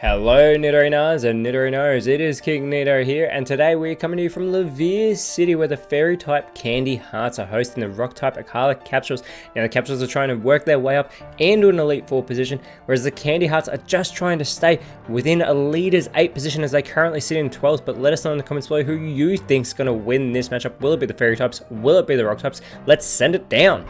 Hello Nidorinas and Nidorinos, it is KingNido here, and today we're coming to you from Levier City where the fairy type Candy Hearts are hosting the rock type Akala capsules. Now the capsules are trying to work their way up into an Elite 4 position, whereas the Candy Hearts are just trying to stay within a Leaders 8 position as they currently sit in 12th. But let us know in the comments below who you think is going to win this matchup. Will it be the fairy types? Will it be the rock types? Let's send it down!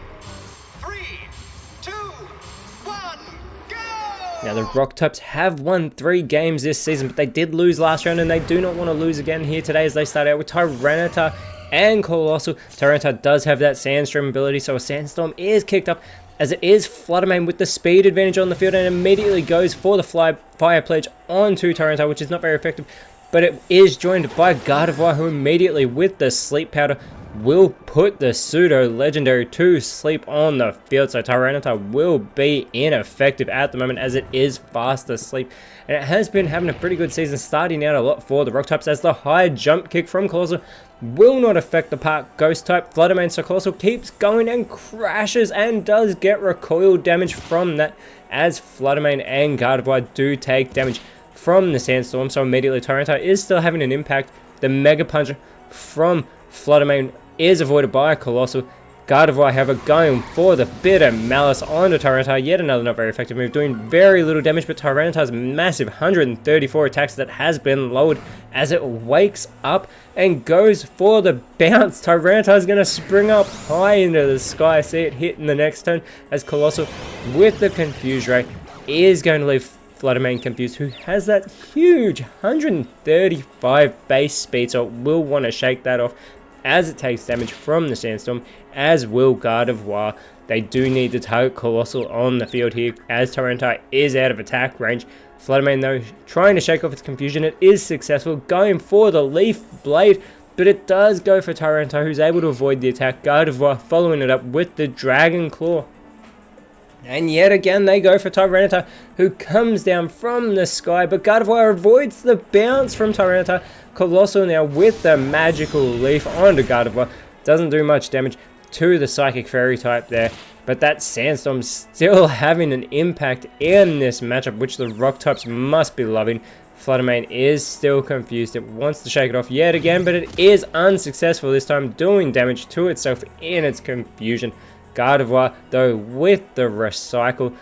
Now the rock types have won 3 games this season, but they did lose last round and they do not want to lose again here today as they start out with Tyranitar and Colossal. Tyranitar does have that Sandstorm ability, so a Sandstorm is kicked up as it is Fluttermane with the speed advantage on the field and immediately goes for the Fire Pledge onto Tyranitar, which is not very effective, but it is joined by Gardevoir, who immediately with the Sleep Powder will put the pseudo legendary to sleep on the field. So Tyranitar will be ineffective at the moment as it is fast asleep, and it has been having a pretty good season, starting out a lot for the rock types as the high jump kick from Colossal will not affect the Park Ghost type Fluttermane. So Colossal keeps going and crashes and does get recoil damage from that as Fluttermane and Gardevoir do take damage from the Sandstorm. So immediately Tyranitar is still having an impact. The Mega Punch from Fluttermane is avoided by Colossal. Gardevoir, however, going for the Bitter Malice onto Tyranitar. Yet another not very effective move, doing very little damage, but Tyranitar's massive 134 attacks that has been lowered as it wakes up and goes for the bounce. Tyranitar's going to spring up high into the sky. See it hit in the next turn as Colossal with the Confuse Ray is going to leave Fluttermane confused, who has that huge 135 base speed, so it will want to shake that off as it takes damage from the Sandstorm, as will Gardevoir. They do need to target Colossal on the field here as Tyranitar is out of attack range. Fluttermane though trying to shake off its confusion. It is successful, going for the Leaf Blade, but it does go for Tyranitar, who's able to avoid the attack. Gardevoir following it up with the Dragon Claw. And yet again they go for Tyranitar, who comes down from the sky, but Gardevoir avoids the bounce from Tyranitar. Colossal now with the Magical Leaf onto Gardevoir. Doesn't do much damage to the Psychic Fairy type there, but that Sandstorm still having an impact in this matchup, which the rock types must be loving. Fluttermane is still confused. It wants to shake it off yet again, but it is unsuccessful this time, doing damage to itself in its confusion. Gardevoir, though, with the Recycle,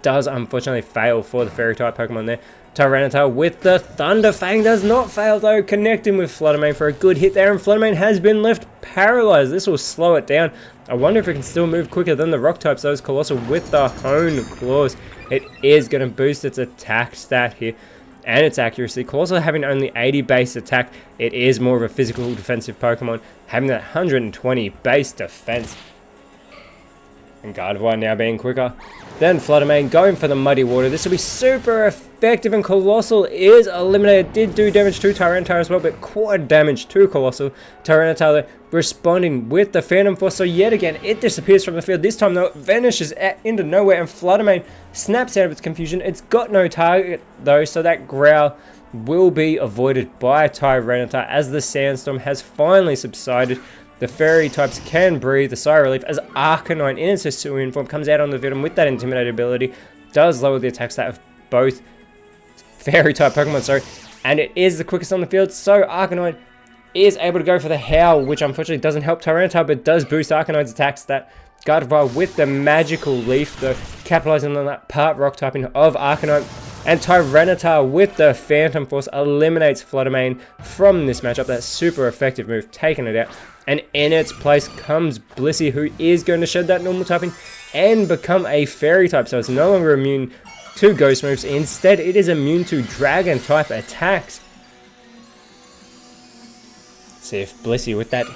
does unfortunately fail for the Fairy type Pokemon there. Tyranitar with the Thunder Fang does not fail though, connecting with Fluttermane for a good hit there, and Fluttermane has been left paralyzed. This will slow it down. I wonder if it can still move quicker than the rock types. Those Colossal with the Hone Claws. It is going to boost its attack stat here and its accuracy. Colossal having only 80 base attack, it is more of a physical defensive Pokemon, having that 120 base defense. And Gardevoir now being quicker than Fluttermane, going for the Muddy Water. This will be super effective, and Colossal is eliminated. Did do damage to Tyranitar as well, but quad damage to Colossal. Tyranitar responding with the Phantom Force, so yet again it disappears from the field. This time though it vanishes into nowhere, and Fluttermane snaps out of its confusion. It's got no target though, so that Growl will be avoided by Tyranitar as the Sandstorm has finally subsided. The Fairy types can breathe a sigh of relief as Arcanine in its Hisuian form comes out on the field, and with that Intimidate ability does lower the attack stat of both Fairy type Pokemon, and it is the quickest on the field, so Arcanine is able to go for the Howl, which unfortunately doesn't help Tyranitar but does boost Arcanine's attack stat. Gardevoir with the Magical Leaf though, capitalizing on that part rock typing of Arcanine, and Tyranitar with the Phantom Force eliminates Fluttermane from this matchup. That super effective move, taking it out. And in its place comes Blissey, who is going to shed that normal typing and become a Fairy type. So it's no longer immune to Ghost moves. Instead, it is immune to Dragon type attacks. See if Blissey with that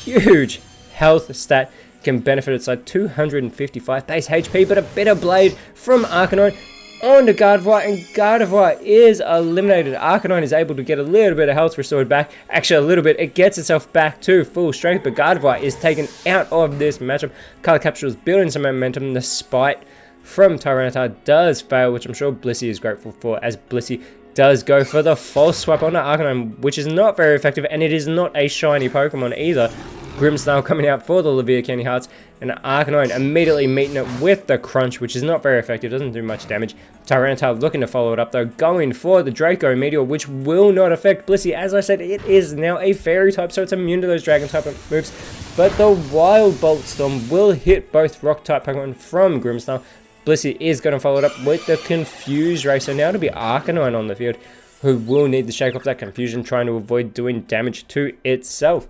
huge health stat can benefit its side. 255 base HP, but a Bitter Blade from Arcanine onto Gardevoir, and Gardevoir is eliminated. Arcanine is able to get a little bit of health restored back. Actually, a little bit. It gets itself back to full strength, but Gardevoir is taken out of this matchup. Color Capture is building some momentum. The Spite from Tyranitar does fail, which I'm sure Blissey is grateful for, as Blissey does go for the False Swipe onto Arcanine, which is not very effective, and it is not a shiny Pokemon either. Grimmsnarl coming out for the Levere Candy Hearts, and Arcanine immediately meeting it with the Crunch, which is not very effective, doesn't do much damage. Tyranitar looking to follow it up though, going for the Draco Meteor, which will not affect Blissey. As I said, it is now a Fairy type, so it's immune to those Dragon type moves, but the Wild Bolt Storm will hit both Rock type Pokemon from Grimmsnarl. Blissey is going to follow it up with the Confuse Ray, so now it'll be Arcanine on the field, who will need to shake off that confusion, trying to avoid doing damage to itself.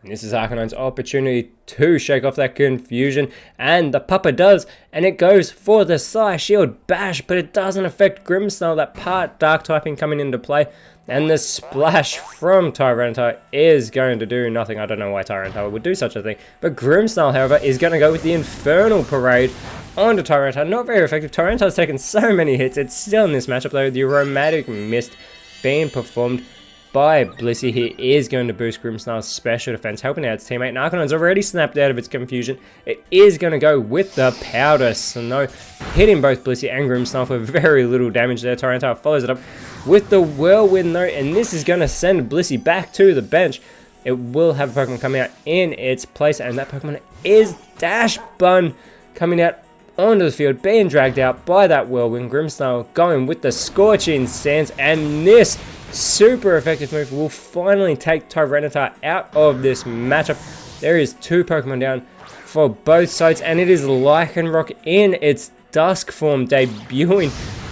And this is Arcanine's opportunity to shake off that confusion, and the Puppa does, and it goes for the Psy Shield Bash, but it doesn't affect Grimmsnarl, that part Dark typing coming into play, and the Splash from Tyranitar is going to do nothing. I don't know why Tyranitar would do such a thing, but Grimmsnarl, however, is going to go with the Infernal Parade onto Tyranitar. Not very effective. Tyranitar's taken so many hits. It's still in this matchup though. The Aromatic Mist being performed by Blissey here is going to boost Grimmsnarl's special defense, helping out its teammate. And Arcanine's already snapped out of its confusion. It is going to go with the Powder Snow, hitting both Blissey and Grimmsnarl for very little damage there. Tyranitar follows it up with the Whirlwind though, and this is going to send Blissey back to the bench. It will have a Pokemon coming out in its place, and that Pokemon is Dash Bun, coming out onto the field, being dragged out by that Whirlwind. Grimmsnarl going with the Scorching Sands, and this super effective move will finally take Tyranitar out of this matchup. There is 2 Pokemon down for both sides, and it is Lycanroc in its Dusk form debuting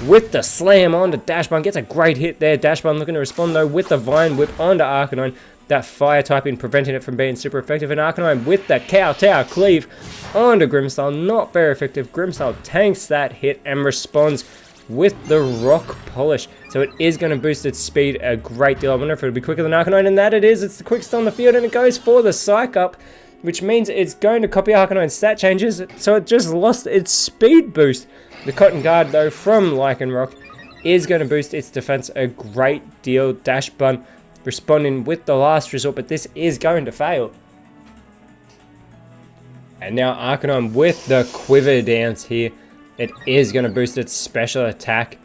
with the slam onto Dashbun. Gets a great hit there. Dashbun looking to respond though with the Vine Whip onto Arcanine. That fire typing preventing it from being super effective, and Arcanine with the Kowtow Cleave onto Grimmsnarl. Not very effective. Grimmsnarl tanks that hit and responds with the Rock Polish, so it is going to boost its speed a great deal. I wonder if it'll be quicker than Arcanine, and that it is. It's the quickest on the field, and it goes for the Psych Up, which means it's going to copy Arcanine's stat changes, so it just lost its speed boost. The Cotton Guard though from Lycanroc is going to boost its defense a great deal. Dash Bun responding with the last resort, but this is going to fail. And now Arcanine with the Quiver Dance here. It is going to boost its special attack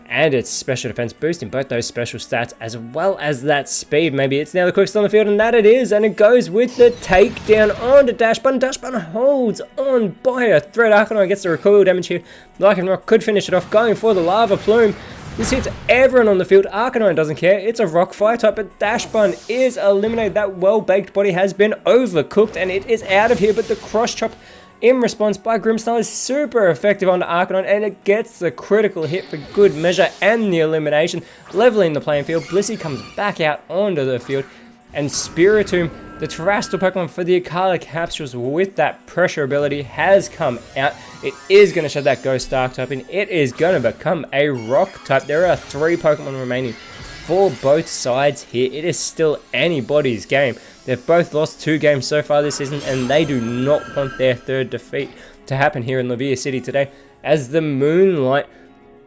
and its special defense, boosting both those special stats as well as that speed. Maybe it's now the quickest on the field, and that it is, and it goes with the takedown onto Dashbun. Dashbun holds on by a thread. Arcanine gets the recoil damage here. Lycanroc could finish it off, going for the Lava Plume. This hits everyone on the field. Arcanine doesn't care. It's a rock fire type, but Dashbun is eliminated. That well-baked body has been overcooked, and it is out of here, but the Cross Chop in response by Grimmsnarl is super effective onto Arcanine, and it gets the critical hit for good measure and the elimination, leveling the playing field. Blissey comes back out onto the field, and Spiritomb, the terrestrial Pokemon for the Akala Capsules with that pressure ability, has come out. It is going to shed that Ghost Dark type, and it is going to become a Rock type. There are 3 Pokemon remaining for both sides here. It is still anybody's game. They've both lost 2 games so far this season, and they do not want their 3rd defeat to happen here in Levere City today, as the Moonlight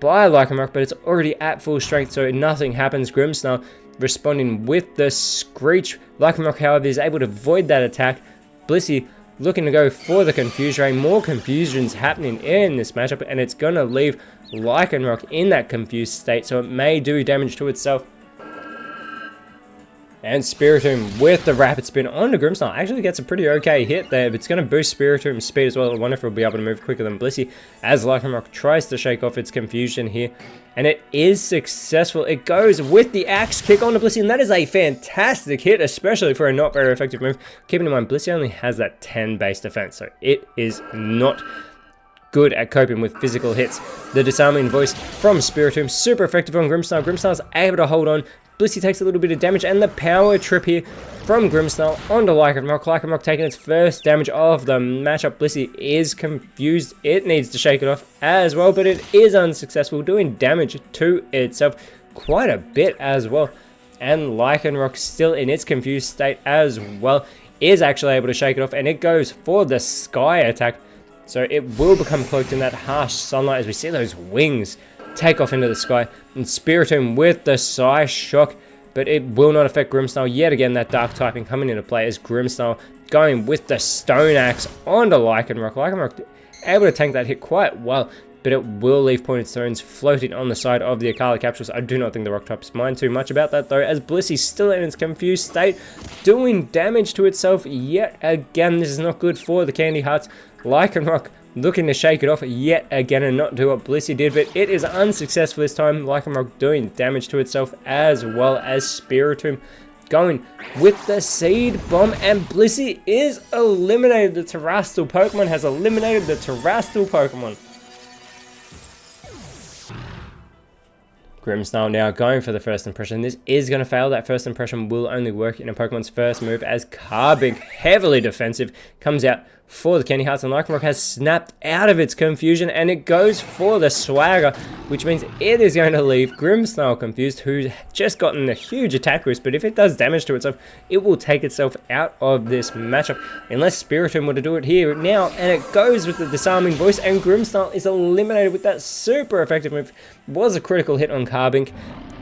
by Lycanroc, but it's already at full strength, so nothing happens. Grimmsnarl responding with the Screech. Lycanroc, however, is able to avoid that attack. Blissey looking to go for the Confuse Ray. More confusions happening in this matchup, and it's going to leave Lycanroc in that confused state, so it may do damage to itself. And Spiritomb with the Rapid Spin onto Grimmsnarl actually gets a pretty okay hit there, but it's going to boost Spiritomb's speed as well. I wonder if it'll be able to move quicker than Blissey as Lycanroc tries to shake off its confusion here. And it is successful. It goes with the Axe Kick onto Blissey, and that is a fantastic hit, especially for a not very effective move. Keeping in mind, Blissey only has that 10 base defense, so it is not good at coping with physical hits. The Disarming Voice from Spiritomb, super effective on Grimmsnarl. Grimmsnarl's able to hold on. Blissey takes a little bit of damage, and the Power Trip here from Grimmsnarl onto Lycanroc. Lycanroc taking its first damage of the matchup. Blissey is confused. It needs to shake it off as well, but it is unsuccessful, doing damage to itself quite a bit as well. And Lycanroc, still in its confused state as well, is actually able to shake it off, and it goes for the Sky Attack. So it will become cloaked in that harsh sunlight as we see those wings take off into the sky, and Spiritomb with the Psy Shock, but it will not affect Grimmsnarl. Yet again, that Dark typing coming into play as Grimmsnarl going with the Stone Axe onto Lycanroc. Lycanroc able to tank that hit quite well, but it will leave pointed stones floating on the side of the Akala capsules. I do not think the rock types mind too much about that though, as Blissey's still in its confused state, doing damage to itself yet again. This is not good for the Candy Hearts. Lycanroc looking to shake it off yet again and not do what Blissey did, but it is unsuccessful this time. Lycanroc doing damage to itself, as well as Spiritomb going with the Seed Bomb, and Blissey is eliminated. The Terrestrial Pokemon has eliminated the Terrestrial Pokemon. Grimmsnarl now going for the first impression. This is going to fail. That first impression will only work in a Pokemon's first move, as Carbink, heavily defensive, comes out for the Candy Hearts, and Lycanroc has snapped out of its confusion and it goes for the Swagger, which means it is going to leave Grimmsnarl confused, who's just gotten a huge attack boost, but if it does damage to itself, it will take itself out of this matchup, unless Spiritomb were to do it here now, and it goes with the Disarming Voice, and Grimmsnarl is eliminated with that super effective move. Was a critical hit on Carbink.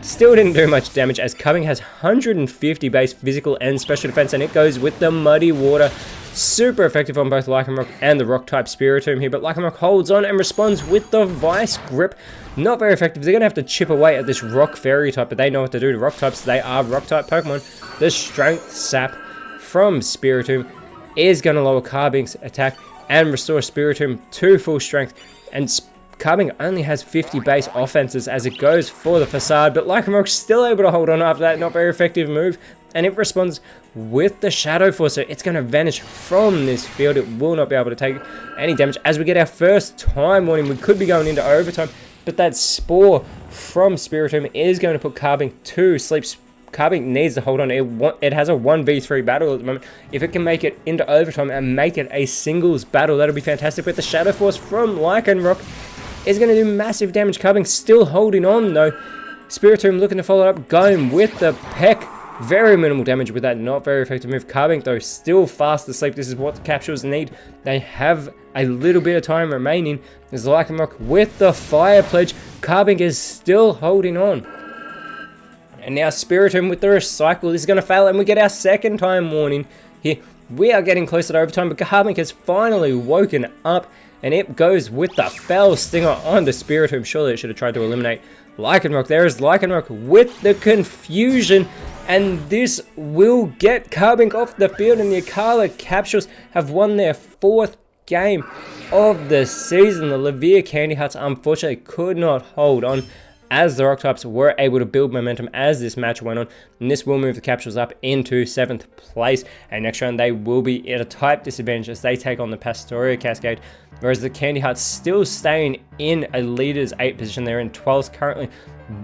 Still didn't do much damage, as Carbink has 150 base physical and special defense, and it goes with the Muddy Water. Super effective on both Lycanroc and the Rock-type Spiritomb here, but Lycanroc holds on and responds with the Vice Grip. Not very effective. They're going to have to chip away at this Rock Fairy type, but they know what to do to Rock types. They are Rock-type Pokemon. The Strength Sap from Spiritomb is going to lower Carbink's attack and restore Spiritomb to full strength, and Carbink only has 50 base offenses as it goes for the Facade, but Lycanroc's still able to hold on after that. Not very effective move, and it responds with the Shadow Force, so it's going to vanish from this field. It will not be able to take any damage as we get our first time warning. We could be going into overtime, but that Spore from Spiritomb is going to put Carbink to sleep. Carbink needs to hold on. It has a 1v3 battle at the moment. If it can make it into overtime and make it a singles battle, that'll be fantastic. With the Shadow Force from Lycanroc is going to do massive damage. Carbink still holding on though. Spiritomb looking to follow up, going with the Peck. Very minimal damage with that, not very effective move. Carbink though still fast asleep. This is what the capsules need. They have a little bit of time remaining. There's Lycanroc with the Fire Pledge. Carbink is still holding on. And now Spiritomb with the Recycle. This is going to fail, and we get our second time warning here. We are getting closer to overtime, but Carbink has finally woken up, and it goes with the Fell Stinger on the Spiritomb. Surely it should have tried to eliminate Lycanroc. There is Lycanroc with the Confusion, and this will get Carbink off the field, and the Akala Capsules have won their fourth game of the season. The Levere Candy Hearts unfortunately could not hold on, as the Rock types were able to build momentum as this match went on, and this will move the Capsules up into 7th place, and next round they will be at a type disadvantage as they take on the Pastoria Cascade, whereas the Candy Hearts still staying in a leader's 8th position. They're in 12th currently,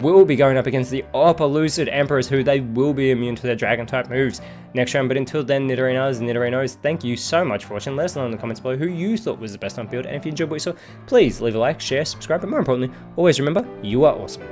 will be going up against the Ophilucid Emperors, who they will be immune to their Dragon type moves next round. But until then, Nidorinos, thank you so much for watching. Let us know in the comments below who you thought was the best on field, and if you enjoyed what you saw, please leave a like, share, subscribe, but more importantly, always remember, you are awesome.